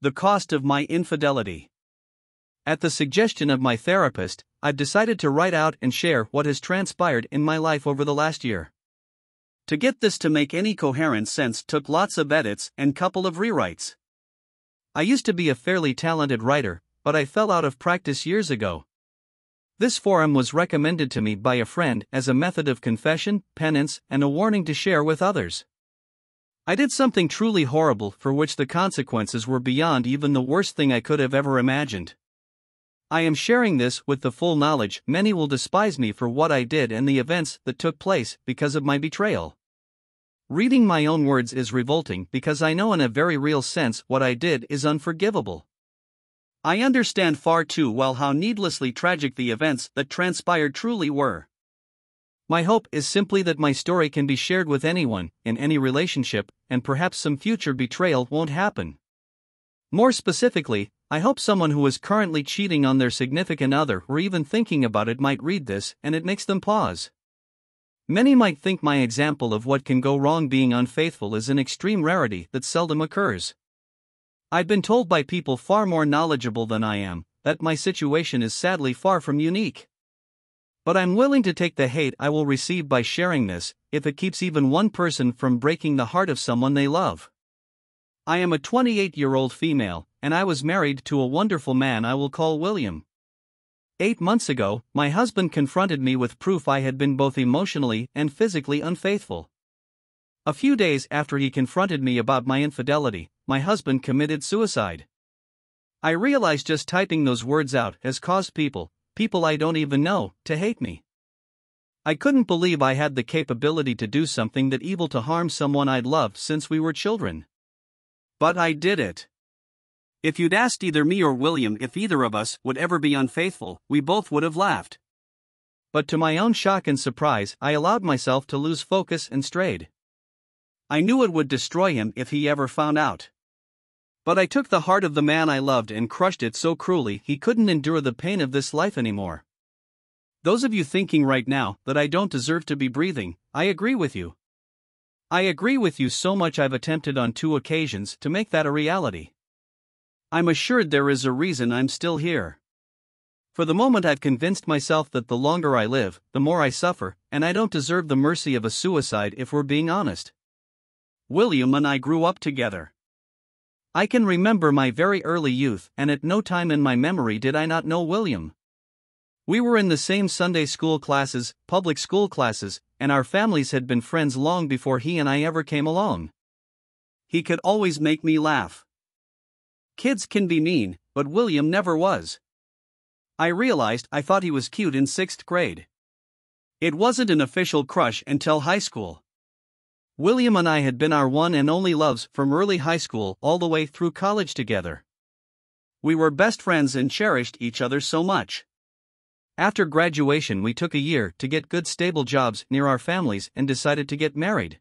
The Cost of My Infidelity. At the suggestion of my therapist, I've decided to write out and share what has transpired in my life over the last year. To get this to make any coherent sense took lots of edits and couple of rewrites. I used to be a fairly talented writer, but I fell out of practice years ago. This forum was recommended to me by a friend as a method of confession, penance, and a warning to share with others. I did something truly horrible for which the consequences were beyond even the worst thing I could have ever imagined. I am sharing this with the full knowledge many will despise me for what I did and the events that took place because of my betrayal. Reading my own words is revolting because I know in a very real sense what I did is unforgivable. I understand far too well how needlessly tragic the events that transpired truly were. My hope is simply that my story can be shared with anyone, in any relationship, and perhaps some future betrayal won't happen. More specifically, I hope someone who is currently cheating on their significant other or even thinking about it might read this and it makes them pause. Many might think my example of what can go wrong being unfaithful is an extreme rarity that seldom occurs. I've been told by people far more knowledgeable than I am that my situation is sadly far from unique. But I'm willing to take the hate I will receive by sharing this, if it keeps even one person from breaking the heart of someone they love. I am a 28-year-old female, and I was married to a wonderful man I will call William. 8 months ago, my husband confronted me with proof I had been both emotionally and physically unfaithful. A few days after he confronted me about my infidelity, my husband committed suicide. I realized just typing those words out has caused people I don't even know, to hate me. I couldn't believe I had the capability to do something that evil to harm someone I'd loved since we were children. But I did it. If you'd asked either me or William if either of us would ever be unfaithful, we both would have laughed. But to my own shock and surprise, I allowed myself to lose focus and strayed. I knew it would destroy him if he ever found out. But I took the heart of the man I loved and crushed it so cruelly he couldn't endure the pain of this life anymore. Those of you thinking right now that I don't deserve to be breathing, I agree with you. I agree with you so much I've attempted on 2 occasions to make that a reality. I'm assured there is a reason I'm still here. For the moment I've convinced myself that the longer I live, the more I suffer, and I don't deserve the mercy of a suicide if we're being honest. William and I grew up together. I can remember my very early youth, and at no time in my memory did I not know William. We were in the same Sunday school classes, public school classes, and our families had been friends long before he and I ever came along. He could always make me laugh. Kids can be mean, but William never was. I realized I thought he was cute in 6th grade. It wasn't an official crush until high school. William and I had been our one and only loves from early high school all the way through college together. We were best friends and cherished each other so much. After graduation, we took a year to get good stable jobs near our families and decided to get married.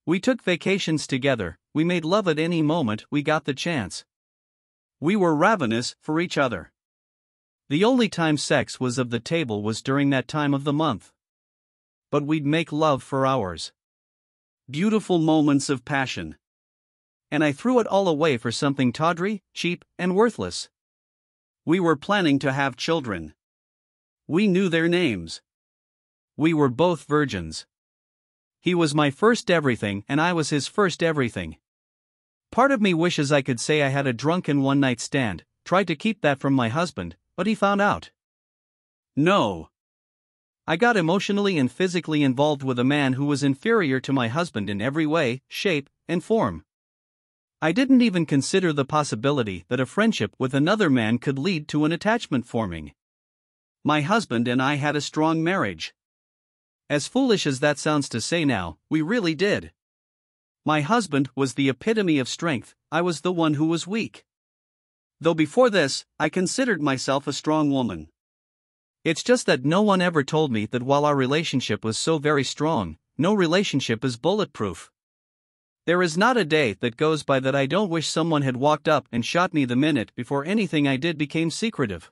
We took vacations together, we made love at any moment we got the chance. We were ravenous for each other. The only time sex was of the table was during that time of the month. But we'd make love for hours. Beautiful moments of passion. And I threw it all away for something tawdry, cheap, and worthless. We were planning to have children. We knew their names. We were both virgins. He was my first everything and I was his first everything. Part of me wishes I could say I had a drunken one-night stand, tried to keep that from my husband, but he found out. No. I got emotionally and physically involved with a man who was inferior to my husband in every way, shape, and form. I didn't even consider the possibility that a friendship with another man could lead to an attachment forming. My husband and I had a strong marriage. As foolish as that sounds to say now, we really did. My husband was the epitome of strength, I was the one who was weak. Though before this, I considered myself a strong woman. It's just that no one ever told me that while our relationship was so very strong, no relationship is bulletproof. There is not a day that goes by that I don't wish someone had walked up and shot me the minute before anything I did became secretive.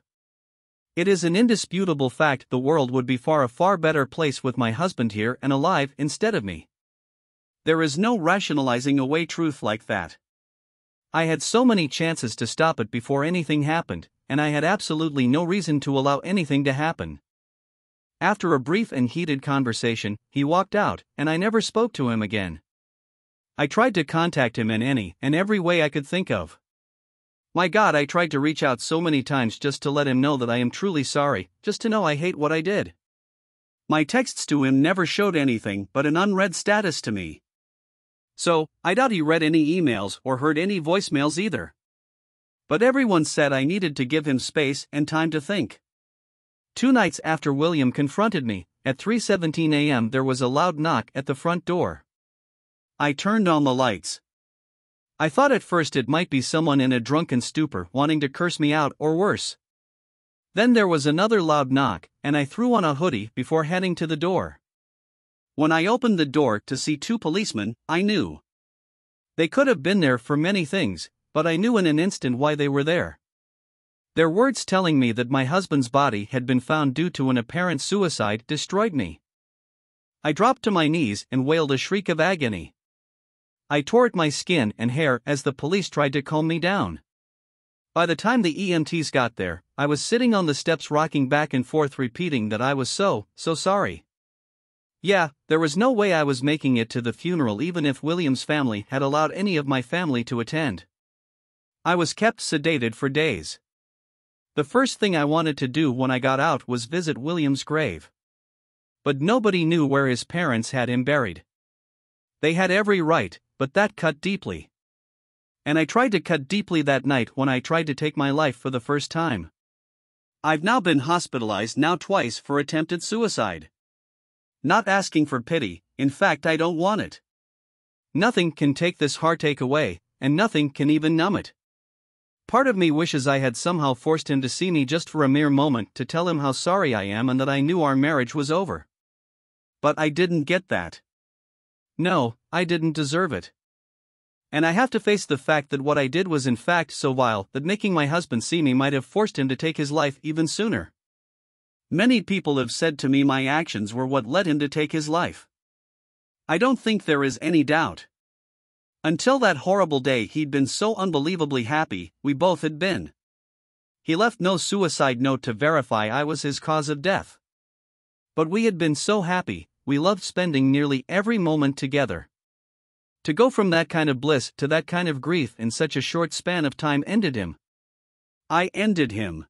It is an indisputable fact the world would be a far better place with my husband here and alive instead of me. There is no rationalizing away truth like that. I had so many chances to stop it before anything happened, and I had absolutely no reason to allow anything to happen. After a brief and heated conversation, he walked out, and I never spoke to him again. I tried to contact him in any and every way I could think of. My God, I tried to reach out so many times just to let him know that I am truly sorry, just to know I hate what I did. My texts to him never showed anything but an unread status to me. So, I doubt he read any emails or heard any voicemails either. But everyone said I needed to give him space and time to think. 2 nights after William confronted me, at 3:17 a.m. there was a loud knock at the front door. I turned on the lights. I thought at first it might be someone in a drunken stupor wanting to curse me out or worse. Then there was another loud knock, and I threw on a hoodie before heading to the door. When I opened the door to see 2 policemen, I knew. They could have been there for many things, but I knew in an instant why they were there. Their words telling me that my husband's body had been found due to an apparent suicide destroyed me. I dropped to my knees and wailed a shriek of agony. I tore at my skin and hair as the police tried to calm me down. By the time the EMTs got there, I was sitting on the steps rocking back and forth repeating that I was so sorry. Yeah, there was no way I was making it to the funeral even if William's family had allowed any of my family to attend. I was kept sedated for days. The first thing I wanted to do when I got out was visit William's grave. But nobody knew where his parents had him buried. They had every right, but that cut deeply. And I tried to cut deeply that night when I tried to take my life for the first time. I've now been hospitalized twice for attempted suicide. Not asking for pity, in fact I don't want it. Nothing can take this heartache away, and nothing can even numb it. Part of me wishes I had somehow forced him to see me just for a mere moment to tell him how sorry I am and that I knew our marriage was over. But I didn't get that. No, I didn't deserve it. And I have to face the fact that what I did was in fact so vile that making my husband see me might have forced him to take his life even sooner. Many people have said to me my actions were what led him to take his life. I don't think there is any doubt. Until that horrible day he'd been so unbelievably happy, we both had been. He left no suicide note to verify I was his cause of death. But we had been so happy, we loved spending nearly every moment together. To go from that kind of bliss to that kind of grief in such a short span of time ended him. I ended him.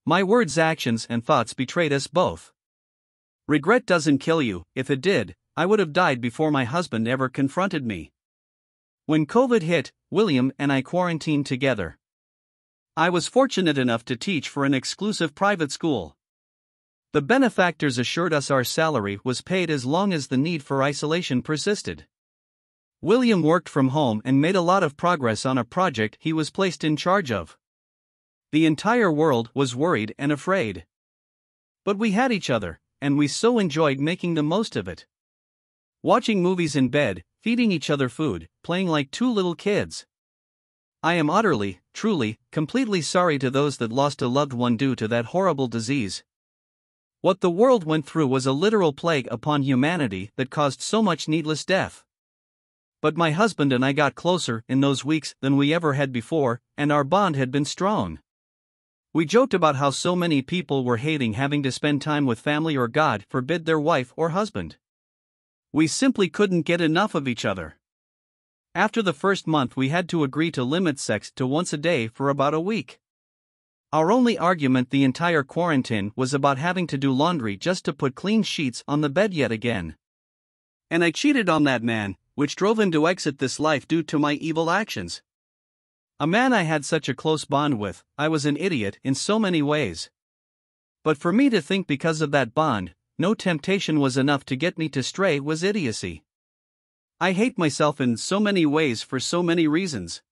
My words, actions, and thoughts betrayed us both. Regret doesn't kill you. If it did, I would have died before my husband ever confronted me. When COVID hit, William and I quarantined together. I was fortunate enough to teach for an exclusive private school. The benefactors assured us our salary was paid as long as the need for isolation persisted. William worked from home and made a lot of progress on a project he was placed in charge of. The entire world was worried and afraid. But we had each other, and we so enjoyed making the most of it. Watching movies in bed, feeding each other food, playing like 2 little kids. I am utterly, truly, completely sorry to those that lost a loved one due to that horrible disease. What the world went through was a literal plague upon humanity that caused so much needless death. But my husband and I got closer in those weeks than we ever had before, and our bond had been strong. We joked about how so many people were hating having to spend time with family or, God forbid, their wife or husband. We simply couldn't get enough of each other. After the first month we had to agree to limit sex to once a day for about a week. Our only argument the entire quarantine was about having to do laundry just to put clean sheets on the bed yet again. And I cheated on that man, which drove him to exit this life due to my evil actions. A man I had such a close bond with. I was an idiot in so many ways. But for me to think because of that bond, no temptation was enough to get me to stray was idiocy. I hate myself in so many ways for so many reasons.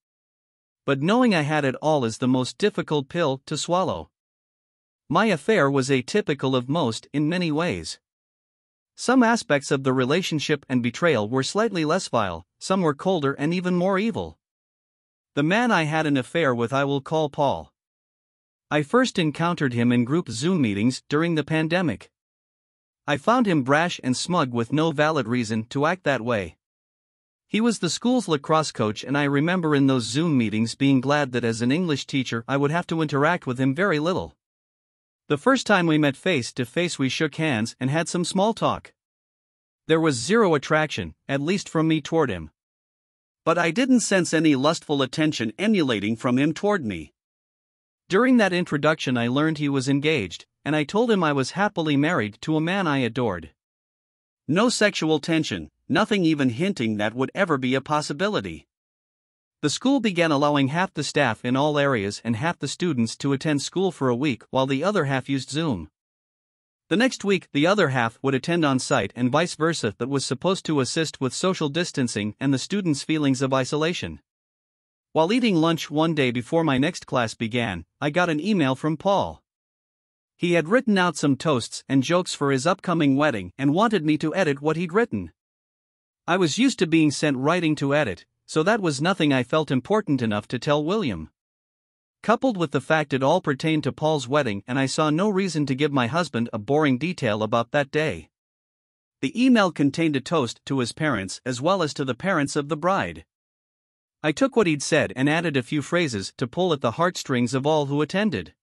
But knowing I had it all is the most difficult pill to swallow. My affair was atypical of most in many ways. Some aspects of the relationship and betrayal were slightly less vile, some were colder and even more evil. The man I had an affair with I will call Paul. I first encountered him in group Zoom meetings during the pandemic. I found him brash and smug with no valid reason to act that way. He was the school's lacrosse coach, and I remember in those Zoom meetings being glad that as an English teacher I would have to interact with him very little. The first time we met face to face, we shook hands and had some small talk. There was zero attraction, at least from me toward him. But I didn't sense any lustful attention emanating from him toward me. During that introduction I learned he was engaged, and I told him I was happily married to a man I adored. No sexual tension, nothing even hinting that would ever be a possibility. The school began allowing half the staff in all areas and half the students to attend school for a week while the other half used Zoom. The next week, the other half would attend on site and vice versa. That was supposed to assist with social distancing and the students' feelings of isolation. While eating lunch one day before my next class began, I got an email from Paul. He had written out some toasts and jokes for his upcoming wedding and wanted me to edit what he'd written. I was used to being sent writing to edit, so that was nothing I felt important enough to tell William. Coupled with the fact it all pertained to Paul's wedding, and I saw no reason to give my husband a boring detail about that day. The email contained a toast to his parents as well as to the parents of the bride. I took what he'd said and added a few phrases to pull at the heartstrings of all who attended.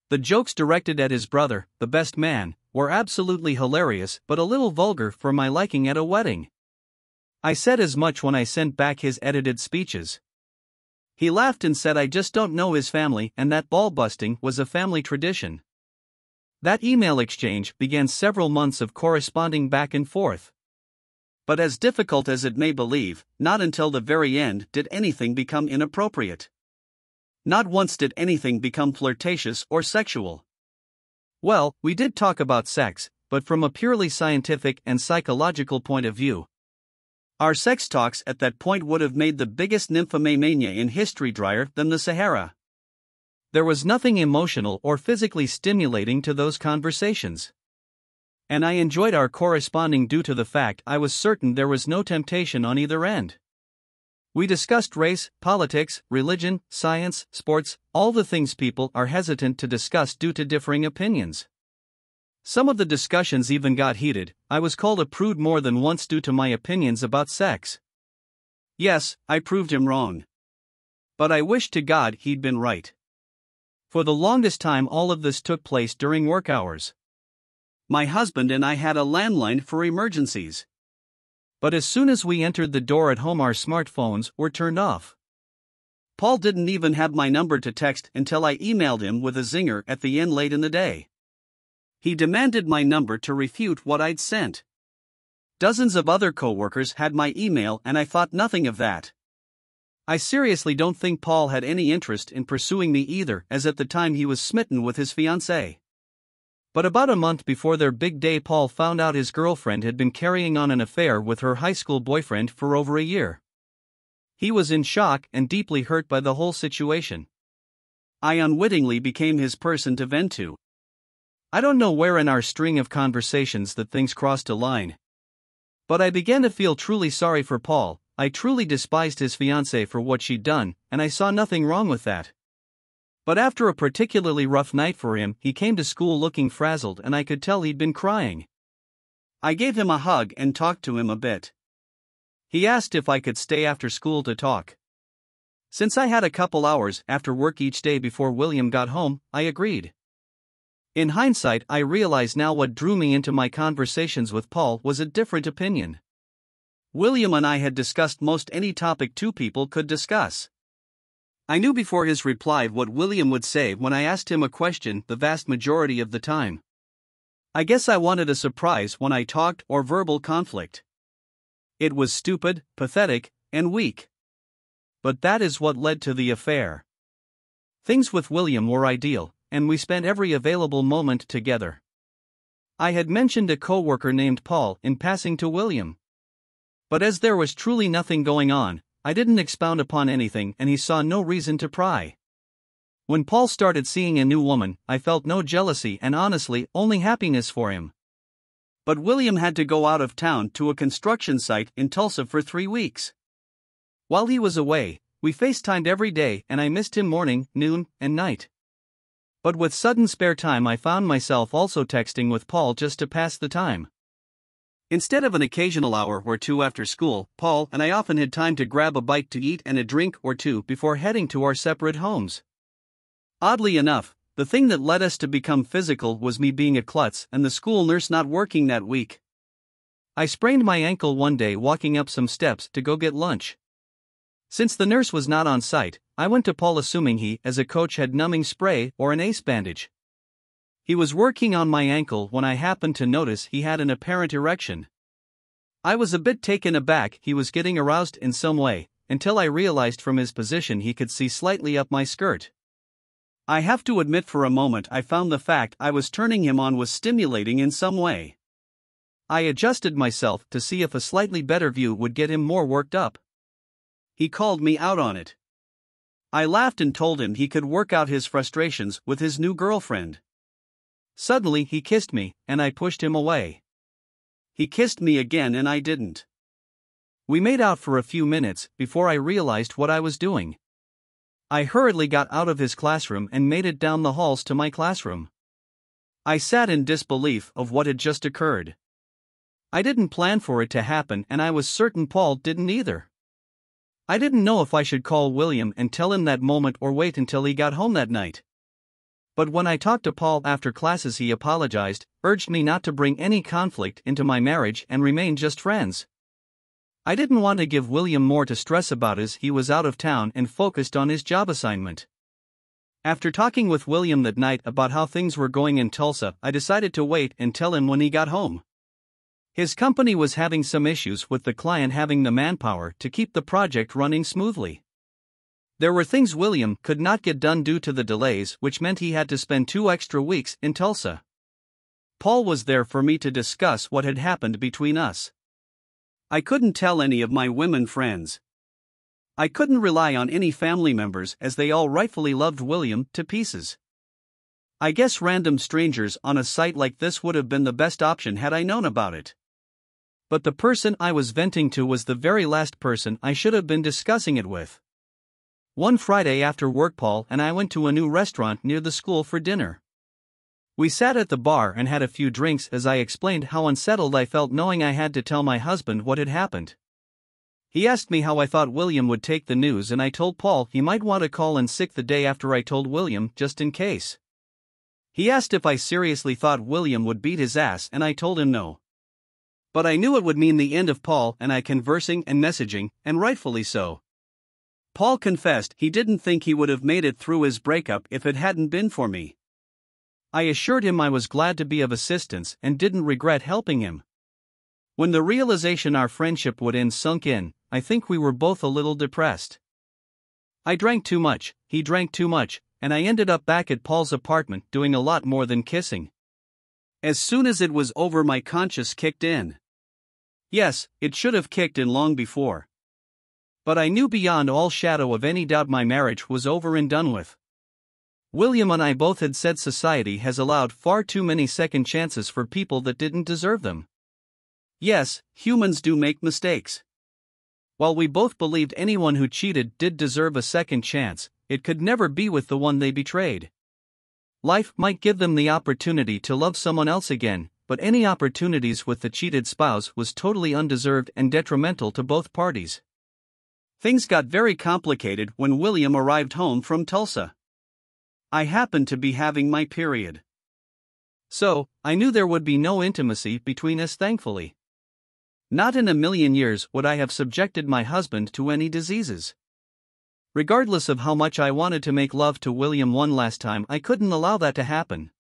The jokes directed at his brother, the best man, were absolutely hilarious but a little vulgar for my liking at a wedding. I said as much when I sent back his edited speeches. He laughed and said I just don't know his family and that ball busting was a family tradition. That email exchange began several months of corresponding back and forth. But as difficult as it may believe, not until the very end did anything become inappropriate. Not once did anything become flirtatious or sexual. Well, we did talk about sex, but from a purely scientific and psychological point of view. Our sex talks at that point would have made the biggest nymphomania in history drier than the Sahara. There was nothing emotional or physically stimulating to those conversations. And I enjoyed our corresponding due to the fact I was certain there was no temptation on either end. We discussed race, politics, religion, science, sports, all the things people are hesitant to discuss due to differing opinions. Some of the discussions even got heated. I was called a prude more than once due to my opinions about sex. Yes, I proved him wrong. But I wish to God he'd been right. For the longest time all of this took place during work hours. My husband and I had a landline for emergencies. But as soon as we entered the door at home our smartphones were turned off. Paul didn't even have my number to text until I emailed him with a zinger at the end late in the day. He demanded my number to refute what I'd sent. Dozens of other co-workers had my email and I thought nothing of that. I seriously don't think Paul had any interest in pursuing me either, as at the time he was smitten with his fiancée. But about a month before their big day Paul found out his girlfriend had been carrying on an affair with her high school boyfriend for over a year. He was in shock and deeply hurt by the whole situation. I unwittingly became his person to vent to. I don't know where in our string of conversations that things crossed a line. But I began to feel truly sorry for Paul. I truly despised his fiancée for what she'd done, and I saw nothing wrong with that. But after a particularly rough night for him, he came to school looking frazzled and I could tell he'd been crying. I gave him a hug and talked to him a bit. He asked if I could stay after school to talk. Since I had a couple hours after work each day before William got home, I agreed. In hindsight, I realize now what drew me into my conversations with Paul was a different opinion. William and I had discussed most any topic two people could discuss. I knew before his reply what William would say when I asked him a question the vast majority of the time. I guess I wanted a surprise when I talked or verbal conflict. It was stupid, pathetic, and weak. But that is what led to the affair. Things with William were ideal, and we spent every available moment together. I had mentioned a co-worker named Paul in passing to William. But as there was truly nothing going on, I didn't expound upon anything and he saw no reason to pry. When Paul started seeing a new woman, I felt no jealousy and honestly only happiness for him. But William had to go out of town to a construction site in Tulsa for 3 weeks. While he was away, we FaceTimed every day and I missed him morning, noon, and night. But with sudden spare time I found myself also texting with Paul just to pass the time. Instead of an occasional hour or two after school, Paul and I often had time to grab a bite to eat and a drink or two before heading to our separate homes. Oddly enough, the thing that led us to become physical was me being a klutz and the school nurse not working that week. I sprained my ankle one day walking up some steps to go get lunch. Since the nurse was not on site, I went to Paul assuming he, as a coach, had numbing spray or an ace bandage. He was working on my ankle when I happened to notice he had an apparent erection. I was a bit taken aback he was getting aroused in some way, until I realized from his position he could see slightly up my skirt. I have to admit for a moment I found the fact I was turning him on was stimulating in some way. I adjusted myself to see if a slightly better view would get him more worked up. He called me out on it. I laughed and told him he could work out his frustrations with his new girlfriend. Suddenly he kissed me, and I pushed him away. He kissed me again and I didn't. We made out for a few minutes before I realized what I was doing. I hurriedly got out of his classroom and made it down the halls to my classroom. I sat in disbelief of what had just occurred. I didn't plan for it to happen and I was certain Paul didn't either. I didn't know if I should call William and tell him that moment or wait until he got home that night. But when I talked to Paul after classes he apologized, urged me not to bring any conflict into my marriage and remain just friends. I didn't want to give William more to stress about as he was out of town and focused on his job assignment. After talking with William that night about how things were going in Tulsa, I decided to wait and tell him when he got home. His company was having some issues with the client having the manpower to keep the project running smoothly. There were things William could not get done due to the delays, which meant he had to spend 2 extra weeks in Tulsa. Paul was there for me to discuss what had happened between us. I couldn't tell any of my women friends. I couldn't rely on any family members as they all rightfully loved William to pieces. I guess random strangers on a site like this would have been the best option had I known about it. But the person I was venting to was the very last person I should have been discussing it with. One Friday after work Paul and I went to a new restaurant near the school for dinner. We sat at the bar and had a few drinks as I explained how unsettled I felt knowing I had to tell my husband what had happened. He asked me how I thought William would take the news and I told Paul he might want to call in sick the day after I told William just in case. He asked if I seriously thought William would beat his ass and I told him no. But I knew it would mean the end of Paul and I conversing and messaging, and rightfully so. Paul confessed he didn't think he would have made it through his breakup if it hadn't been for me. I assured him I was glad to be of assistance and didn't regret helping him. When the realization our friendship would end sunk in, I think we were both a little depressed. I drank too much, he drank too much, and I ended up back at Paul's apartment doing a lot more than kissing. As soon as it was over my conscience kicked in. Yes, it should have kicked in long before. But I knew beyond all shadow of any doubt my marriage was over and done with. William and I both had said society has allowed far too many second chances for people that didn't deserve them. Yes, humans do make mistakes. While we both believed anyone who cheated did deserve a second chance, it could never be with the one they betrayed. Life might give them the opportunity to love someone else again, but any opportunities with the cheated spouse was totally undeserved and detrimental to both parties. Things got very complicated when William arrived home from Tulsa. I happened to be having my period. So, I knew there would be no intimacy between us, thankfully. Not in a million years would I have subjected my husband to any diseases. Regardless of how much I wanted to make love to William one last time, I couldn't allow that to happen.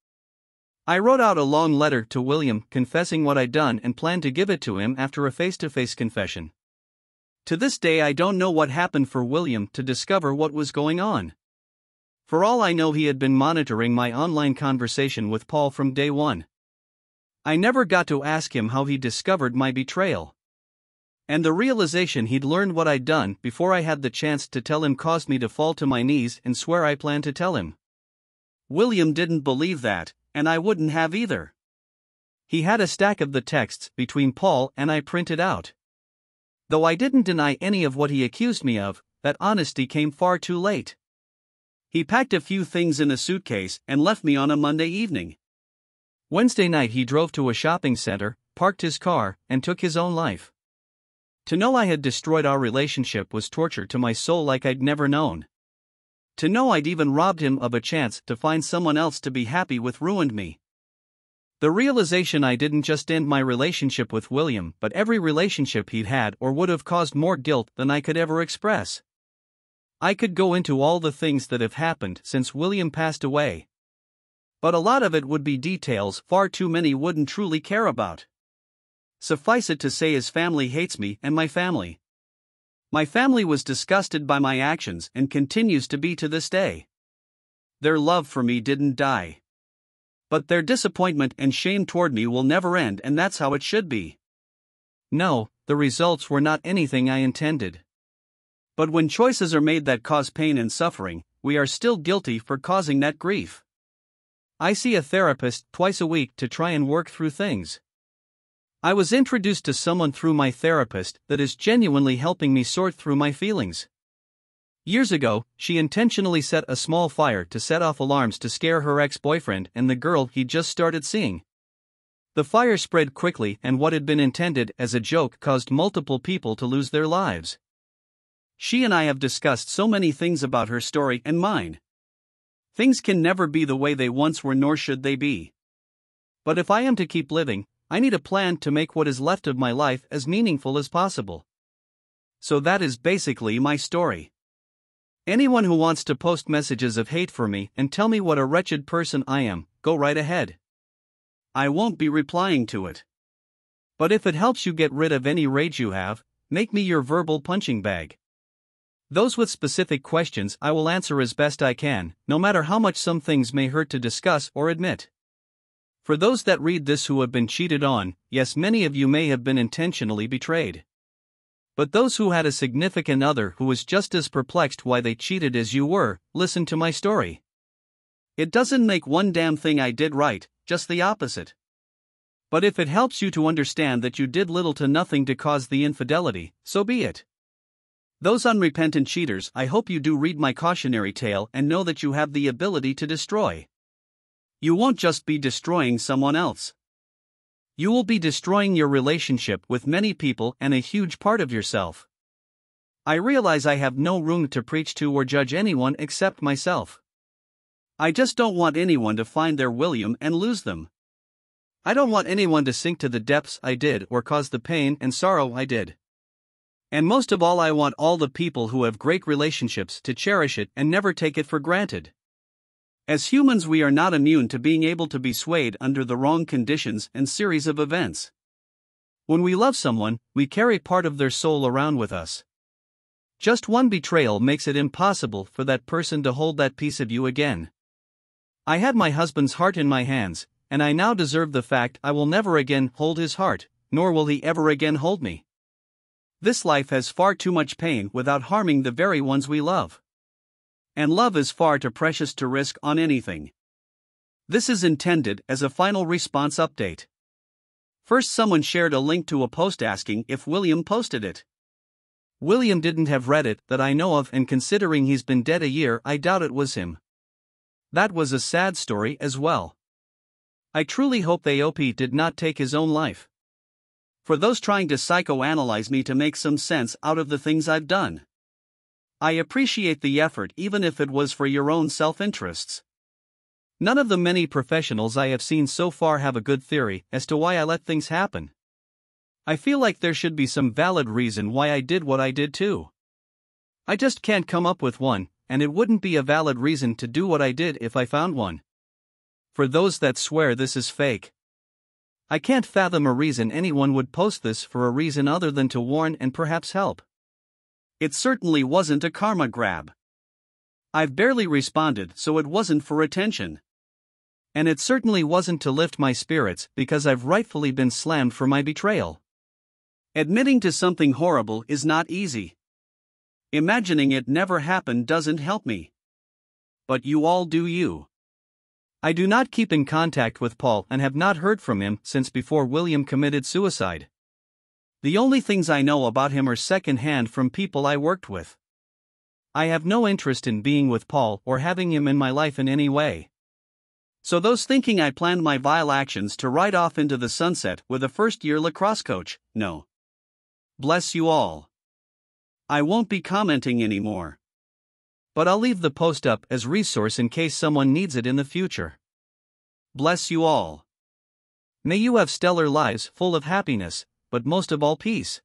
I wrote out a long letter to William confessing what I'd done and planned to give it to him after a face-to-face confession. To this day I don't know what happened for William to discover what was going on. For all I know, he had been monitoring my online conversation with Paul from day one. I never got to ask him how he discovered my betrayal. And the realization he'd learned what I'd done before I had the chance to tell him caused me to fall to my knees and swear I planned to tell him. William didn't believe that, and I wouldn't have either. He had a stack of the texts between Paul and I printed out. Though I didn't deny any of what he accused me of, that honesty came far too late. He packed a few things in a suitcase and left me on a Monday evening. Wednesday night he drove to a shopping center, parked his car, and took his own life. To know I had destroyed our relationship was torture to my soul like I'd never known. To know I'd even robbed him of a chance to find someone else to be happy with ruined me. The realization I didn't just end my relationship with William, but every relationship he'd had or would have caused more guilt than I could ever express. I could go into all the things that have happened since William passed away. But a lot of it would be details far too many wouldn't truly care about. Suffice it to say his family hates me and my family. My family was disgusted by my actions and continues to be to this day. Their love for me didn't die. But their disappointment and shame toward me will never end, and that's how it should be. No, the results were not anything I intended. But when choices are made that cause pain and suffering, we are still guilty for causing that grief. I see a therapist twice a week to try and work through things. I was introduced to someone through my therapist that is genuinely helping me sort through my feelings. Years ago, she intentionally set a small fire to set off alarms to scare her ex-boyfriend and the girl he just started seeing. The fire spread quickly, and what had been intended as a joke caused multiple people to lose their lives. She and I have discussed so many things about her story and mine. Things can never be the way they once were, nor should they be. But if I am to keep living, I need a plan to make what is left of my life as meaningful as possible. So that is basically my story. Anyone who wants to post messages of hate for me and tell me what a wretched person I am, go right ahead. I won't be replying to it. But if it helps you get rid of any rage you have, make me your verbal punching bag. Those with specific questions I will answer as best I can, no matter how much some things may hurt to discuss or admit. For those that read this who have been cheated on, yes, many of you may have been intentionally betrayed. But those who had a significant other who was just as perplexed why they cheated as you were, listen to my story. It doesn't make one damn thing I did right, just the opposite. But if it helps you to understand that you did little to nothing to cause the infidelity, so be it. Those unrepentant cheaters, I hope you do read my cautionary tale and know that you have the ability to destroy. You won't just be destroying someone else. You will be destroying your relationship with many people and a huge part of yourself. I realize I have no room to preach to or judge anyone except myself. I just don't want anyone to find their William and lose them. I don't want anyone to sink to the depths I did or cause the pain and sorrow I did. And most of all, I want all the people who have great relationships to cherish it and never take it for granted. As humans, we are not immune to being able to be swayed under the wrong conditions and series of events. When we love someone, we carry part of their soul around with us. Just one betrayal makes it impossible for that person to hold that piece of you again. I had my husband's heart in my hands, and I now deserve the fact I will never again hold his heart, nor will he ever again hold me. This life has far too much pain without harming the very ones we love. And love is far too precious to risk on anything. This is intended as a final response update. First, someone shared a link to a post asking if William posted it. William didn't have read it that I know of, and considering he's been dead a year, I doubt it was him. That was a sad story as well. I truly hope the OP did not take his own life. For those trying to psychoanalyze me to make some sense out of the things I've done, I appreciate the effort, even if it was for your own self-interests. None of the many professionals I have seen so far have a good theory as to why I let things happen. I feel like there should be some valid reason why I did what I did too. I just can't come up with one, and it wouldn't be a valid reason to do what I did if I found one. For those that swear this is fake, I can't fathom a reason anyone would post this for a reason other than to warn and perhaps help. It certainly wasn't a karma grab. I've barely responded, so it wasn't for attention. And it certainly wasn't to lift my spirits because I've rightfully been slammed for my betrayal. Admitting to something horrible is not easy. Imagining it never happened doesn't help me. But you all do you. I do not keep in contact with Paul and have not heard from him since before William committed suicide. The only things I know about him are second-hand from people I worked with. I have no interest in being with Paul or having him in my life in any way. So those thinking I planned my vile actions to ride off into the sunset with a first-year lacrosse coach, no. Bless you all. I won't be commenting anymore. But I'll leave the post up as resource in case someone needs it in the future. Bless you all. May you have stellar lives full of happiness, but most of all peace.